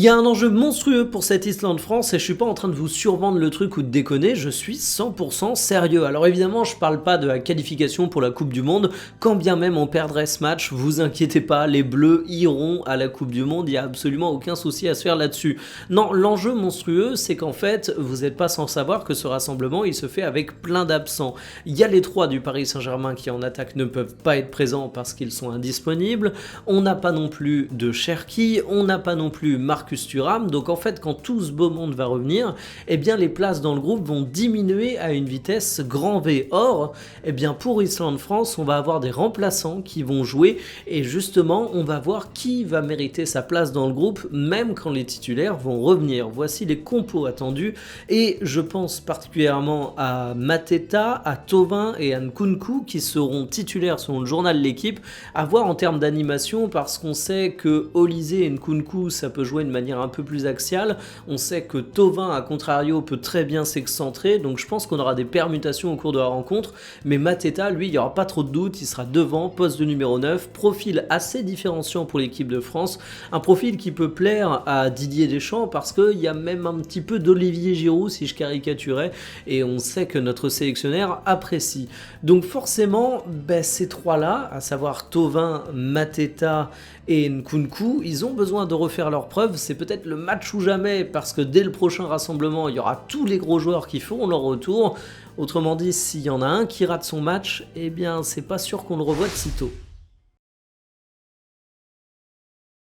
y a un enjeu monstrueux pour cette Islande-France et je suis pas en train de vous survendre le truc ou de déconner, je suis 100% sérieux. Alors évidemment, je parle pas de la qualification pour la Coupe du Monde, quand bien même on perdrait ce match, vous inquiétez pas, les Bleus iront à la Coupe du Monde, il y a absolument aucun souci à se faire là-dessus. Non, l'enjeu monstrueux, c'est qu'en fait, vous n'êtes pas sans savoir que ce rassemblement, il se fait avec plein d'absents. Il y a les 3 du Paris Saint-Germain qui en attaque ne peuvent pas être présents parce qu'ils sont indisponibles, on n'a pas non plus de Cherki, on n'a pas non plus Marcus Thuram, donc en fait quand tout ce beau monde va revenir, eh bien les places dans le groupe vont diminuer à une vitesse grand V. Or, eh bien pour Islande-France, on va avoir des remplaçants qui vont jouer et justement on va voir qui va mériter sa place dans le groupe même quand les titulaires vont revenir. Voici les compos attendus et je pense particulièrement à Mateta, à Thauvin et à Nkunku qui seront titulaires selon le journal L'Équipe, à voir en termes d'animation parce qu'on sait que Olise et Nkunku ça peut jouer de manière un peu plus axiale, on sait que Thauvin à contrario peut très bien s'excentrer, donc je pense qu'on aura des permutations au cours de la rencontre, mais Mateta lui il n'y aura pas trop de doute, il sera devant, poste de numéro 9, profil assez différenciant pour l'équipe de France, un profil qui peut plaire à Didier Deschamps parce qu'il y a même un petit peu d'Olivier Giroud si je caricaturais, et on sait que notre sélectionneur apprécie. Donc forcément, ces 3 là, à savoir Thauvin, Mateta et Nkunku, ils ont besoin de refaire leurs preuves, c'est peut-être le match ou jamais parce que dès le prochain rassemblement, il y aura tous les gros joueurs qui feront leur retour. Autrement dit, s'il y en a un qui rate son match, eh bien c'est pas sûr qu'on le revoie de sitôt.